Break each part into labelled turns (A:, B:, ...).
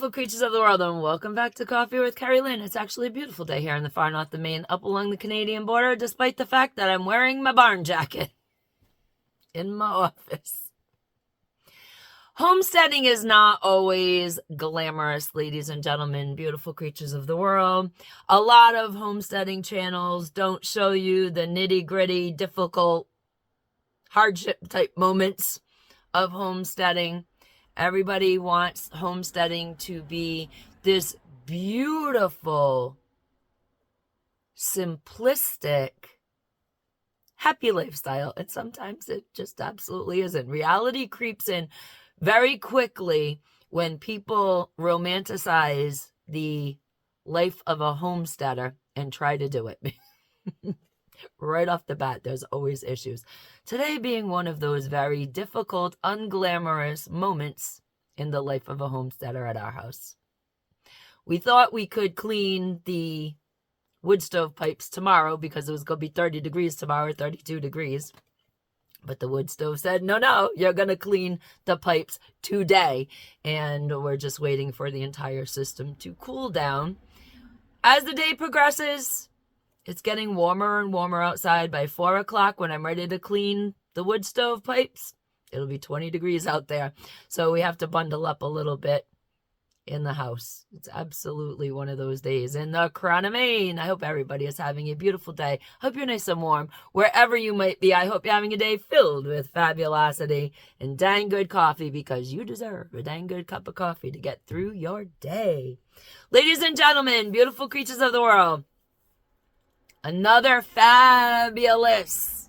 A: beautiful creatures of the world, and welcome back to Coffee with Kerri-Lynn. It's actually a beautiful day here in the far north of Maine, up along the Canadian border, despite the fact that I'm wearing my barn jacket in my office. Homesteading is not always glamorous, ladies and gentlemen, beautiful creatures of the world. A lot of homesteading channels don't show you the nitty-gritty, difficult, hardship-type moments of homesteading. Everybody wants homesteading to be this beautiful, simplistic, happy lifestyle. And sometimes it just absolutely isn't. Reality creeps in very quickly when people romanticize the life of a homesteader and try to do it. Right off the bat, there's always issues. Today being one of those very difficult, unglamorous moments in the life of a homesteader at our house. We thought we could clean the wood stove pipes tomorrow because it was going to be 30 degrees tomorrow, 32 degrees. But the wood stove said, no, you're going to clean the pipes today. And we're just waiting for the entire system to cool down. As the day progresses, it's getting warmer and warmer outside. By 4 o'clock, when I'm ready to clean the wood stove pipes, it'll be 20 degrees out there. So we have to bundle up a little bit in the house. It's absolutely one of those days in the Crown of Maine. I hope everybody is having a beautiful day. Hope you're nice and warm. Wherever you might be, I hope you're having a day filled with fabulosity and dang good coffee, because you deserve a dang good cup of coffee to get through your day. Ladies and gentlemen, beautiful creatures of the world, another fabulous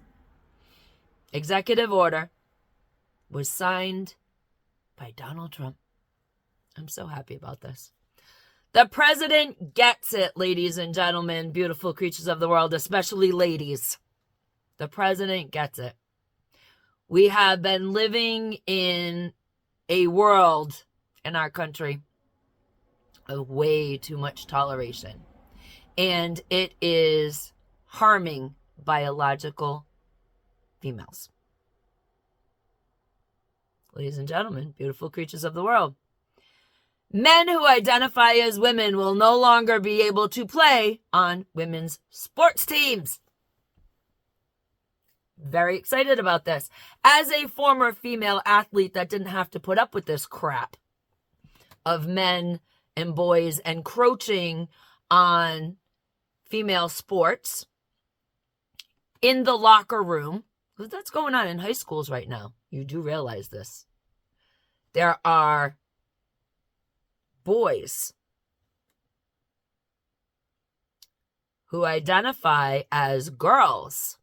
A: executive order was signed by Donald Trump. I'm so happy about this. The president gets it, ladies and gentlemen, beautiful creatures of the world, especially ladies. The president gets it. We have been living in a world in our country of way too much toleration. And it is harming biological females. Ladies and gentlemen, beautiful creatures of the world, men who identify as women will no longer be able to play on women's sports teams. Very excited about this. As a former female athlete that didn't have to put up with this crap of men and boys encroaching on female sports in the locker room, because that's going on in high schools right now. You do realize this. There are boys who identify as girls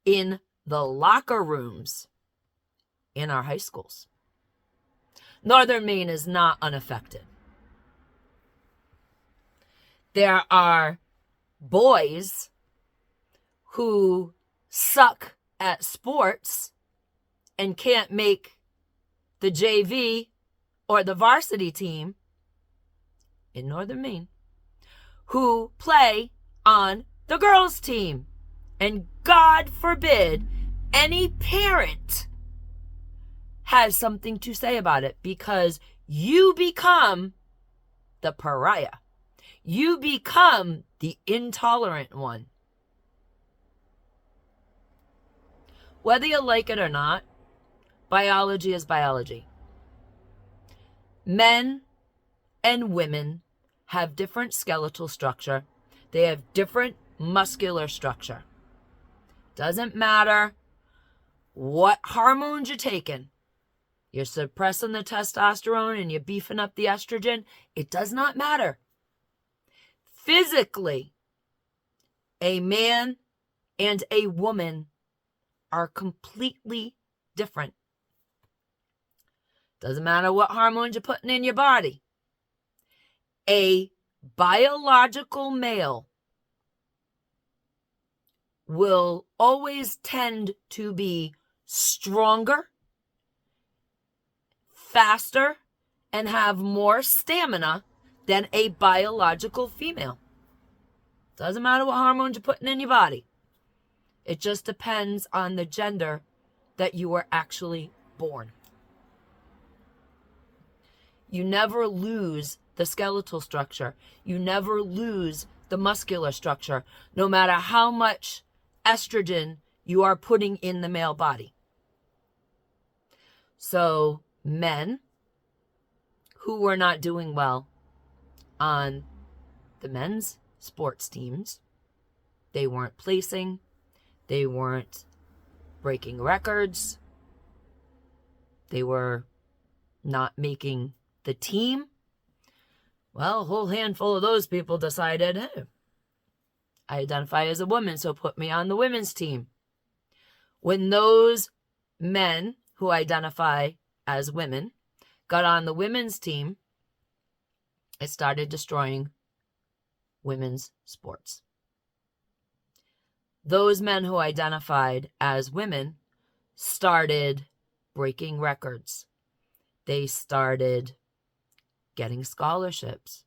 A: in the locker rooms in our high schools. Northern Maine is not unaffected. There are boys who suck at sports and can't make the JV or the varsity team in Northern Maine who play on the girls' team. And God forbid any parent has something to say about it, because you become the pariah. You become the intolerant one. Whether you like it or not, biology is biology. Men and women have different skeletal structure. They have different muscular structure. Doesn't matter what hormones you're taking. You're suppressing the testosterone and you're beefing up the estrogen. It does not matter. Physically, a man and a woman are completely different. Doesn't matter what hormones you're putting in your body. A biological male will always tend to be stronger, faster, and have more stamina than a biological female. Doesn't matter what hormones you're putting in your body. It just depends on the gender that you were actually born. You never lose the skeletal structure. You never lose the muscular structure, no matter how much estrogen you are putting in the male body. So men who were not doing well on the men's sports teams, they weren't placing, they weren't breaking records, they were not making the team. Well, a whole handful of those people decided, hey, I identify as a woman, so put me on the women's team. When those men who identify as women got on the women's team, it started destroying women's sports. Those men who identified as women started breaking records. They started getting scholarships.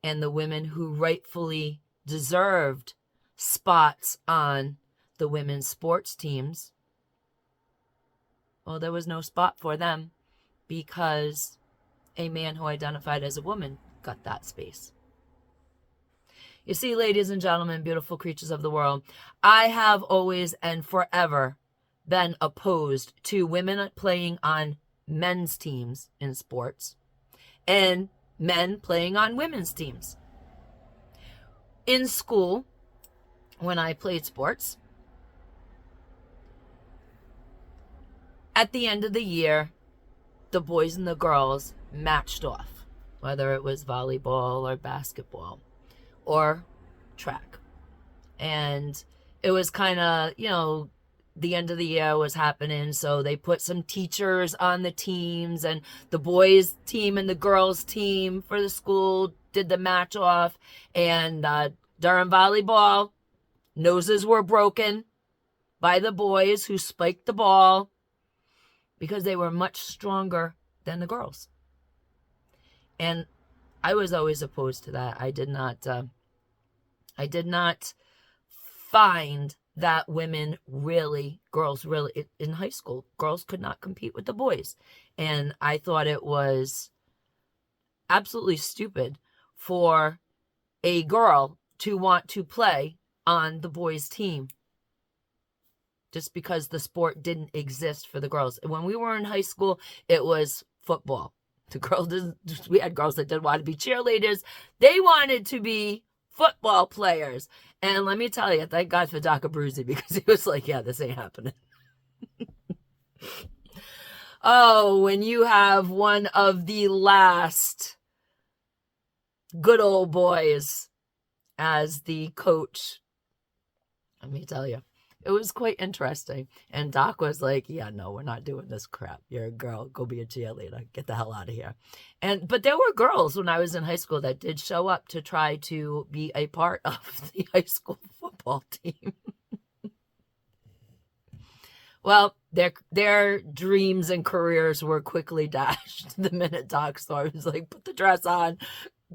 A: And the women who rightfully deserved spots on the women's sports teams, well, there was no spot for them because a man who identified as a woman got that space. You see, ladies and gentlemen, beautiful creatures of the world, I have always and forever been opposed to women playing on men's teams in sports and men playing on women's teams. In school, when I played sports, at the end of the year, the boys and the girls matched off, whether it was volleyball or basketball or track. And it was kind of, the end of the year was happening, so they put some teachers on the teams, and the boys team and the girls team for the school did the match off. And during volleyball, noses were broken by the boys who spiked the ball because they were much stronger than the girls. And I was always opposed to that. I did not find that girls really, in high school, girls could not compete with the boys. And I thought it was absolutely stupid for a girl to want to play on the boys' team just because the sport didn't exist for the girls. When we were in high school, it was football. We had girls that didn't want to be cheerleaders. They wanted to be football players. And let me tell you, thank God for Dr. Bruzy, because he was like, yeah, this ain't happening. Oh, when you have one of the last good old boys as the coach, let me tell you, it was quite interesting. And Doc was like, yeah, no, we're not doing this crap. You're a girl. Go be a cheerleader. Get the hell out of here. But there were girls when I was in high school that did show up to try to be a part of the high school football team. Well, their dreams and careers were quickly dashed the minute Doc saw. He was like, put the dress on.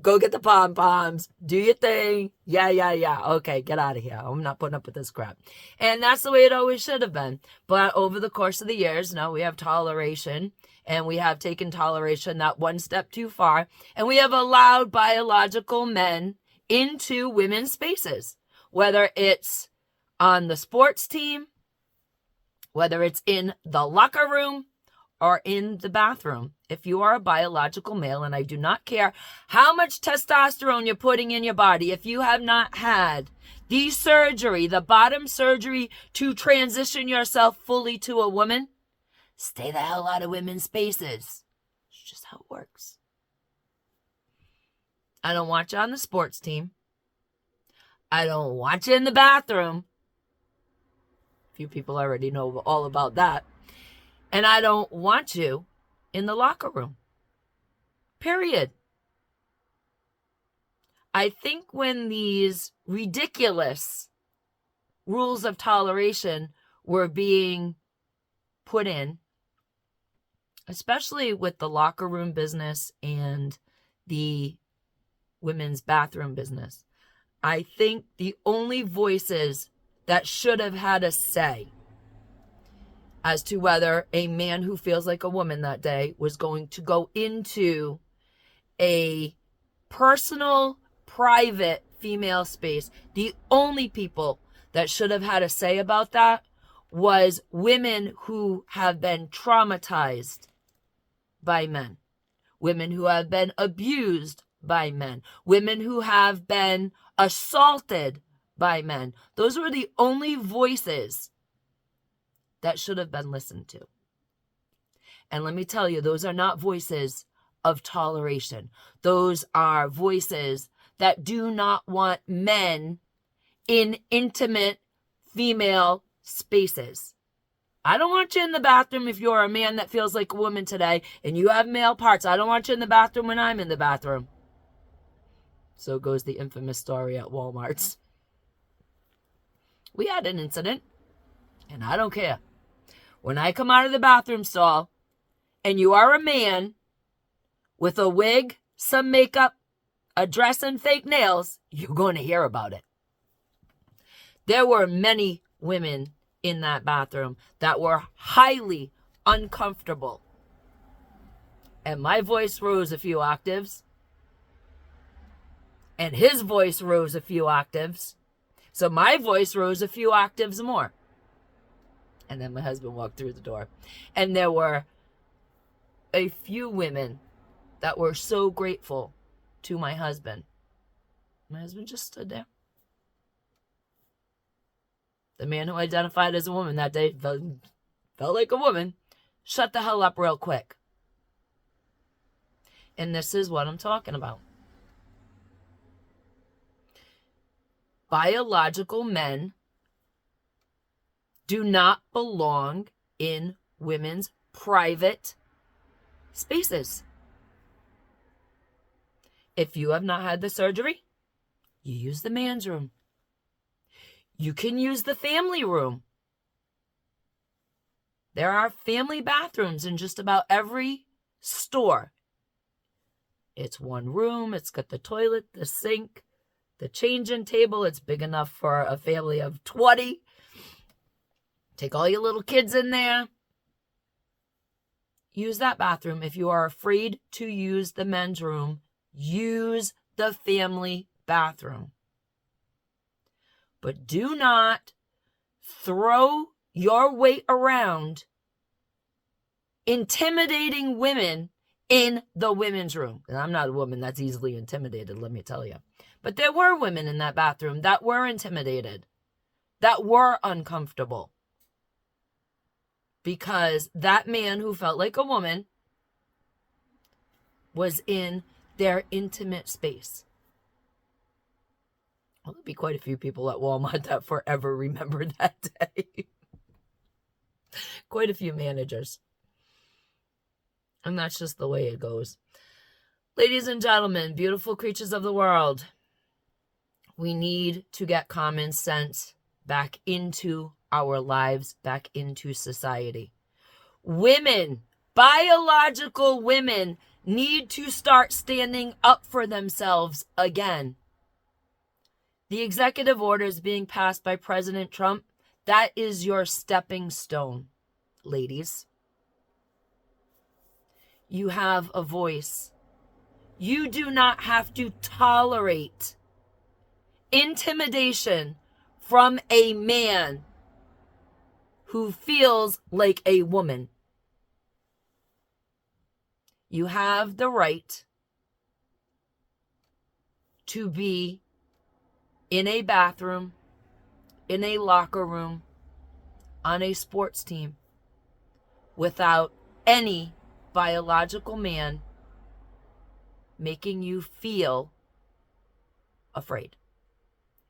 A: Go get the pom-poms. Do your thing. Yeah. Okay, get out of here. I'm not putting up with this crap. And that's the way it always should have been. But over the course of the years, now we have toleration. And we have taken toleration that one step too far. And we have allowed biological men into women's spaces. Whether it's on the sports team, whether it's in the locker room, or in the bathroom. If you are a biological male, and I do not care how much testosterone you're putting in your body, if you have not had the surgery, the bottom surgery to transition yourself fully to a woman, stay the hell out of women's spaces. It's just how it works. I don't want you on the sports team. I don't want you in the bathroom. A few people already know all about that. And I don't want you in the locker room. Period. I think when these ridiculous rules of toleration were being put in, especially with the locker room business and the women's bathroom business, I think the only voices that should have had a say as to whether a man who feels like a woman that day was going to go into a personal, private female space. The only people that should have had a say about that was women who have been traumatized by men, women who have been abused by men, women who have been assaulted by men. Those were the only voices that should have been listened to. And let me tell you, those are not voices of toleration. Those are voices that do not want men in intimate female spaces. I don't want you in the bathroom if you're a man that feels like a woman today and you have male parts. I don't want you in the bathroom when I'm in the bathroom. So goes the infamous story at Walmart's. We had an incident, and I don't care. When I come out of the bathroom stall and you are a man with a wig, some makeup, a dress, and fake nails, you're going to hear about it. There were many women in that bathroom that were highly uncomfortable. And my voice rose a few octaves. And his voice rose a few octaves. So my voice rose a few octaves more. And then my husband walked through the door. And there were a few women that were so grateful to my husband. My husband just stood there. The man who identified as a woman that day felt like a woman. Shut the hell up real quick. And this is what I'm talking about. Biological men do not belong in women's private spaces. If you have not had the surgery, you use the man's room. You can use the family room. There are family bathrooms in just about every store. It's one room. It's got the toilet, the sink, the changing table. It's big enough for a family of 20. Take all your little kids in there. Use that bathroom. If you are afraid to use the men's room, use the family bathroom. But do not throw your weight around intimidating women in the women's room. And I'm not a woman that's easily intimidated, let me tell you. But there were women in that bathroom that were intimidated, that were uncomfortable. Because that man who felt like a woman was in their intimate space. Well, there'll be quite a few people at Walmart that forever remember that day. Quite a few managers. And that's just the way it goes. Ladies and gentlemen, beautiful creatures of the world, we need to get common sense back into our lives, back into society. Women, biological women, need to start standing up for themselves again. The executive orders being passed by President Trump, that is your stepping stone, ladies. You have a voice. You do not have to tolerate intimidation from a man who feels like a woman. You have the right to be in a bathroom, in a locker room, on a sports team, without any biological man making you feel afraid,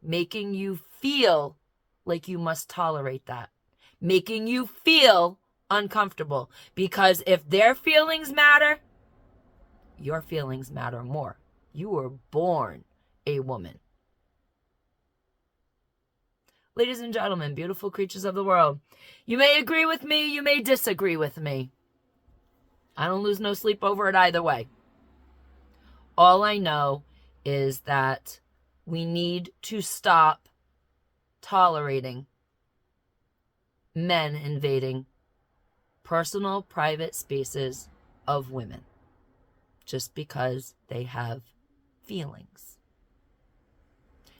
A: making you feel like you must tolerate that, making you feel uncomfortable. Because if their feelings matter, your feelings matter more. You were born a woman. Ladies and gentlemen, beautiful creatures of the world, you may agree with me, you may disagree with me. I don't lose no sleep over it either way. All I know is that we need to stop tolerating men invading personal, private spaces of women just because they have feelings.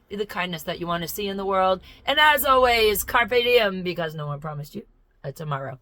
A: Be the kindness that you want to see in the world. And as always, Carpe Diem, because no one promised you a tomorrow.